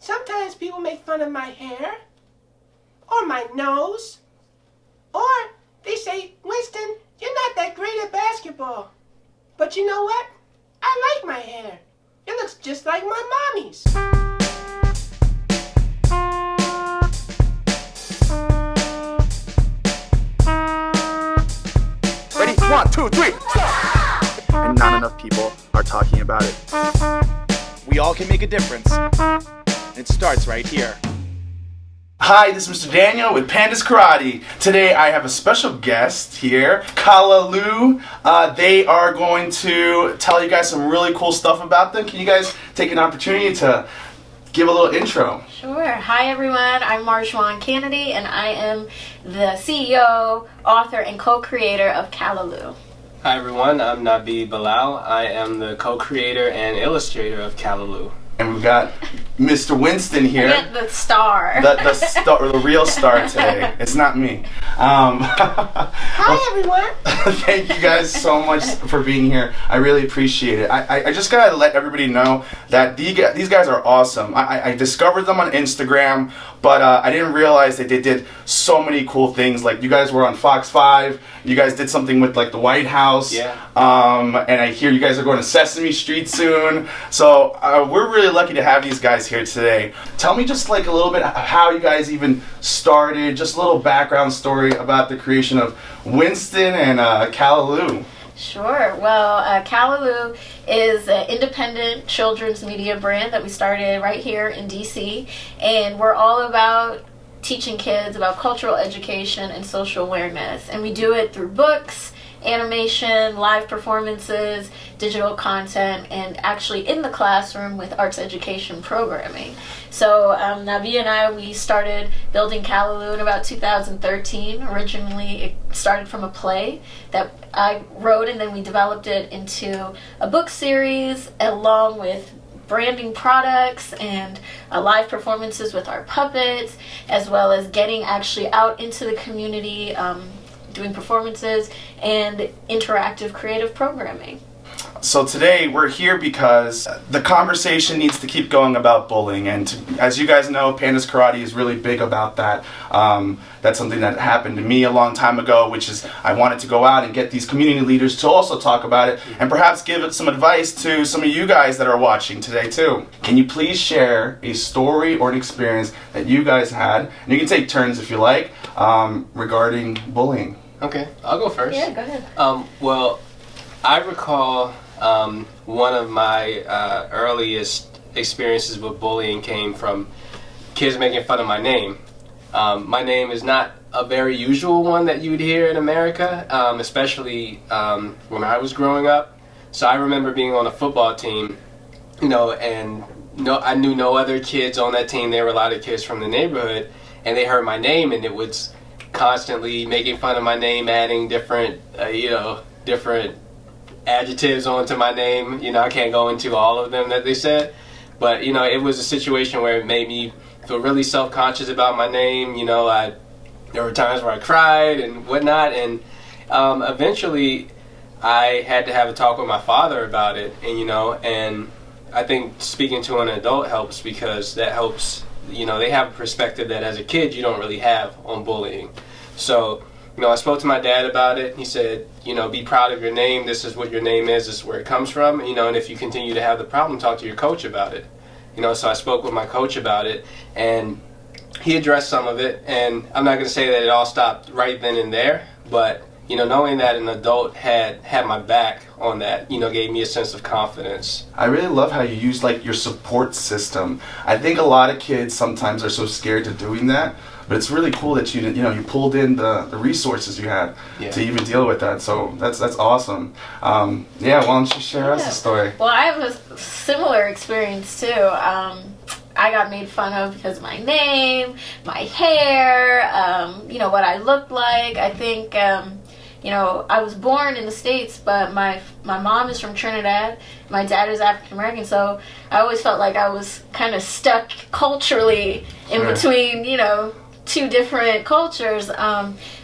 Sometimes people make fun of my hair, or my nose, or they say, Winston, you're not that great at basketball. But you know what? I like my hair. It looks just like my mommy's. Ready? 1, 2, 3, stop! And not enough people are talking about it. We all can make a difference. It starts right here. Hi, this is Mr. Daniel with Pandas Karate. Today I have a special guest here, Callaloo. They are going to tell you guys some really cool stuff about them. Can you guys take an opportunity to give a little intro? Sure. Hi everyone, I'm Marjwan Kennedy and I am the CEO, author, and co-creator of Callaloo. Hi everyone, I'm Nabi Bilal. I am the co-creator and illustrator of Callaloo. And we've got Mr. Winston here. Forget the star. The real star today. It's not me. Hi, everyone. Thank you guys so much for being here. I really appreciate it. I just gotta let everybody know that these guys are awesome. I discovered them on Instagram, but I didn't realize that they did so many cool things. Like you guys were on Fox 5. You guys did something with like the White House. Yeah. And I hear you guys are going to Sesame Street soon. So we're really lucky to have these guys here today. Tell me just like a little bit how you guys even started, just a little background story about the creation of Winston and Callaloo. Sure. Well, Callaloo is an independent children's media brand that we started right here in DC, and we're all about teaching kids about cultural education and social awareness. And we do it through books, animation, live performances, digital content, and actually in the classroom with arts education programming. So Navi and I, we started building Callaloo in about 2013. Originally, it started from a play that I wrote, and then we developed it into a book series along with branding products and live performances with our puppets, as well as getting actually out into the community, doing performances and interactive creative programming. So today we're here because the conversation needs to keep going about bullying, and as you guys know, Pandas Karate is really big about that. That's something that happened to me a long time ago, which is I wanted to go out and get these community leaders to also talk about it and perhaps give it some advice to some of you guys that are watching today too. Can you please share a story or an experience that you guys had, and you can take turns if you like, regarding bullying? Okay, I'll go first. Yeah, go ahead. Well, I recall one of my earliest experiences with bullying came from kids making fun of my name. My name is not a very usual one that you would hear in America, especially when I was growing up. So I remember being on a football team, and I knew no other kids on that team. There were a lot of kids from the neighborhood, and they heard my name, and it was constantly making fun of my name, adding different adjectives onto my name. I can't go into all of them that they said, but it was a situation where it made me feel really self-conscious about my name. There were times where I cried and whatnot, and eventually I had to have a talk with my father about it, and I think speaking to an adult helps, because that helps. They have a perspective that as a kid you don't really have on bullying. So I spoke to my dad about it. He said, be proud of your name. This is what your name is. This is where it comes from. And if you continue to have the problem, talk to your coach about it. So I spoke with my coach about it, and he addressed some of it. And I'm not going to say that it all stopped right then and there, but knowing that an adult had my back on that, gave me a sense of confidence. I really love how you use like your support system. I think a lot of kids sometimes are so scared to doing that, but it's really cool that you pulled in the resources you had to even deal with that. So that's awesome. Why don't you share us a story? Well, I have a similar experience too. I got made fun of because of my name, my hair, what I looked like. I think I was born in the States, but my mom is from Trinidad. My dad is African American, so I always felt like I was kind of stuck culturally in between, two different cultures.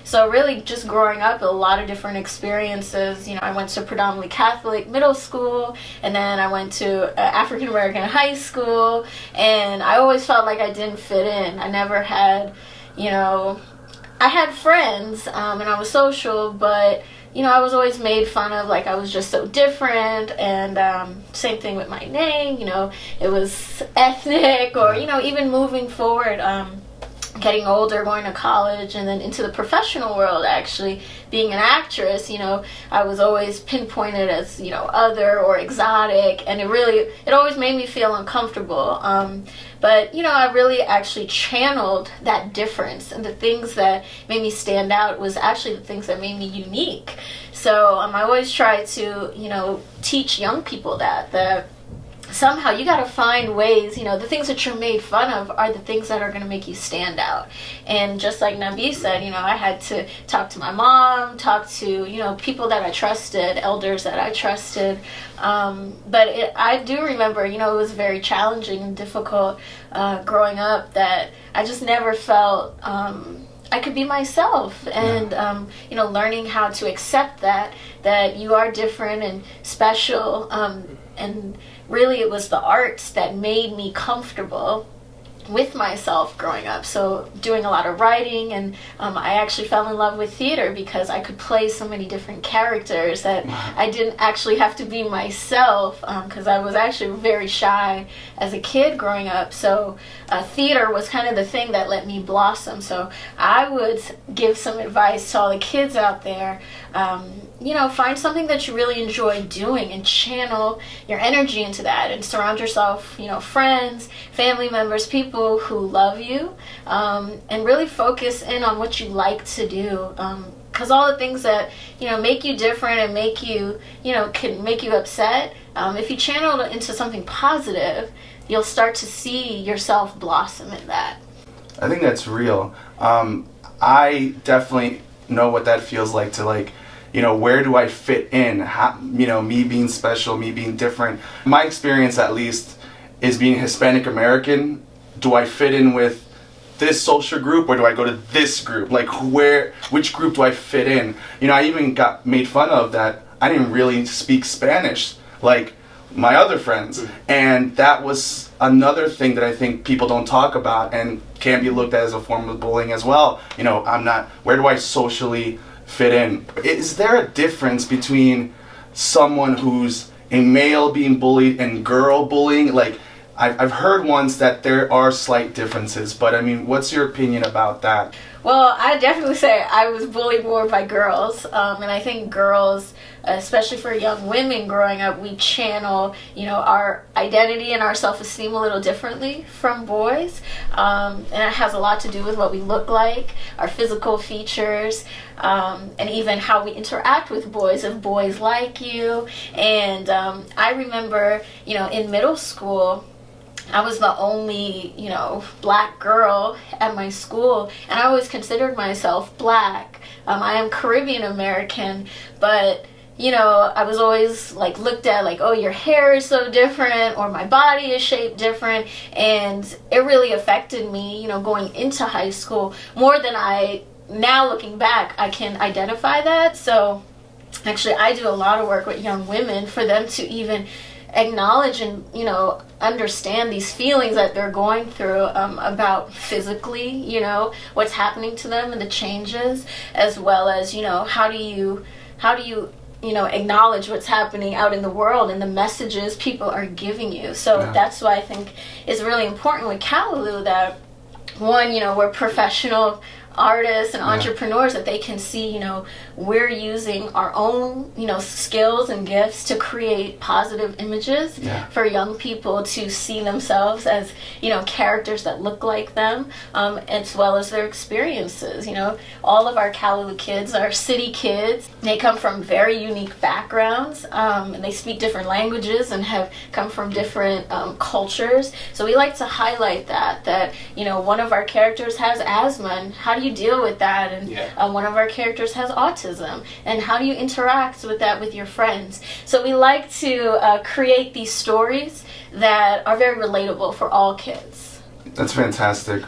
So really just growing up, a lot of different experiences. You know, I went to predominantly Catholic middle school, and then I went to African American high school, and I always felt like I didn't fit in. I never had, you know, I had friends, and I was social, but, you know, I was always made fun of, like I was just so different. And same thing with my name, you know, it was ethnic, or, you know, even moving forward, getting older, going to college, and then into the professional world, actually being an actress, you know, I was always pinpointed as, you know, other or exotic, and it always made me feel uncomfortable. But, you know, I really actually channeled that difference, and the things that made me stand out was actually the things that made me unique. So I always try to, you know, teach young people that somehow you got to find ways, you know, the things that you're made fun of are the things that are going to make you stand out. And just like Nabi said, you know, I had to talk to my mom, talk to, you know, people that I trusted, elders that I trusted. But I do remember, you know, it was very challenging and difficult growing up, that I just never felt I could be myself. And, you know, learning how to accept that you are different and special, and really it was the arts that made me comfortable with myself growing up. So doing a lot of writing, and I actually fell in love with theater because I could play so many different characters that I didn't actually have to be myself, because I was actually very shy as a kid growing up. So theater was kind of the thing that let me blossom. So I would give some advice to all the kids out there, you know, find something that you really enjoy doing and channel your energy into that, and surround yourself, you know, friends, family members, people who love you, and really focus in on what you like to do, because all the things that, you know, make you different and make you, you know, can make you upset, if you channel it into something positive, you'll start to see yourself blossom in that. I think that's real. I definitely know what that feels like, to, like, you know, where do I fit in? How, you know, me being special, me being different. My experience, at least, is being Hispanic American. Do I fit in with this social group, or do I go to this group? Like, which group do I fit in? You know, I even got made fun of that I didn't really speak Spanish like my other friends. And that was another thing that I think people don't talk about, and can be looked at as a form of bullying as well. You know, where do I socially fit in? Is there a difference between someone who's a male being bullied and girl bullying? Like, I've heard once that there are slight differences, but I mean, what's your opinion about that? Well, I definitely say I was bullied more by girls, and I think girls, especially for young women growing up, we channel, you know, our identity and our self-esteem a little differently from boys, and it has a lot to do with what we look like, our physical features, and even how we interact with boys, if boys like you. And I remember, you know, in middle school, I was the only, you know, black girl at my school, and I always considered myself black. I am Caribbean American, but, you know, I was always, like, looked at like, oh, your hair is so different, or my body is shaped different, and it really affected me, you know, going into high school more than now looking back, I can identify that. So actually, I do a lot of work with young women for them to even acknowledge and, you know, understand these feelings that they're going through, about physically, you know, what's happening to them and the changes, as well as, you know, how do you you know, acknowledge what's happening out in the world and the messages people are giving you. So that's why I think it's really important with Callaloo that, one, you know, we're professional artists and entrepreneurs, that they can see, you know, we're using our own, you know, skills and gifts to create positive images for young people to see themselves as, you know, characters that look like them, as well as their experiences. You know, all of our Callaloo kids are city kids. They come from very unique backgrounds, and they speak different languages and have come from different cultures. So we like to highlight that, you know, one of our characters has asthma, and how do you deal with that? And one of our characters has autism, and how do you interact with that with your friends? So we like to create these stories that are very relatable for all kids. That's fantastic.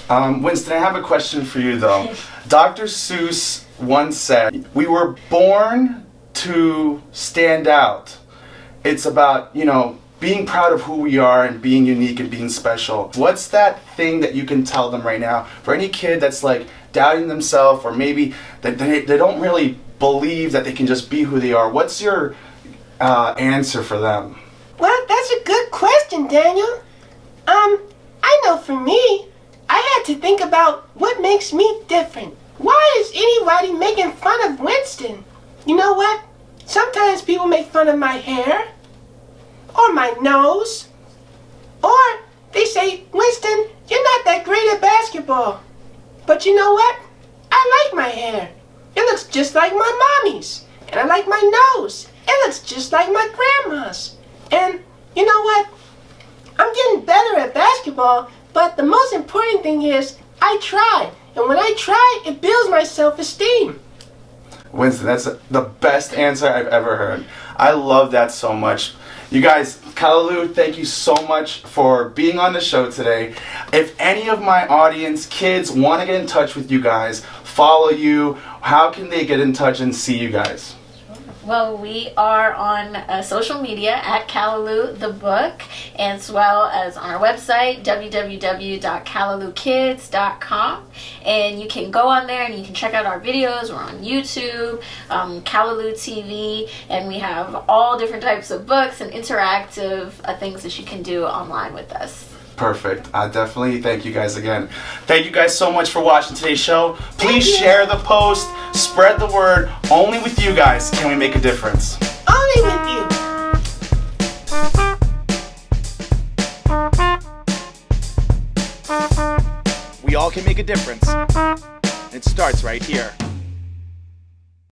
Winston, I have a question for you though. Dr. Seuss once said, "We were born to stand out." It's about, being proud of who we are and being unique and being special. What's that thing that you can tell them right now for any kid that's like doubting themselves, or maybe that they don't really believe that they can just be who they are? What's your answer for them? Well, that's a good question, Daniel. I know for me, I had to think about what makes me different. Why is anybody making fun of Winston? You know what? Sometimes people make fun of my hair, or my nose, or they say, Winston, you're not that great at basketball. But you know what? I like my hair. It looks just like my mommy's. And I like my nose. It looks just like my grandma's. And you know what? I'm getting better at basketball, but the most important thing is I try. And when I try, it builds my self-esteem. Winston, that's the best answer I've ever heard. I love that so much. You guys, Callaloo, thank you so much for being on the show today. If any of my audience, kids, want to get in touch with you guys, follow you, how can they get in touch and see you guys? Well, we are on social media at Callaloo the Book, as well as on our website, www.callalookids.com. And you can go on there and you can check out our videos. We're on YouTube, Callaloo TV, and we have all different types of books and interactive things that you can do online with us. Perfect. I definitely thank you guys again. Thank you guys so much for watching today's show. Please share the post, spread the word. Only with you guys can we make a difference. Only with you. We all can make a difference. It starts right here.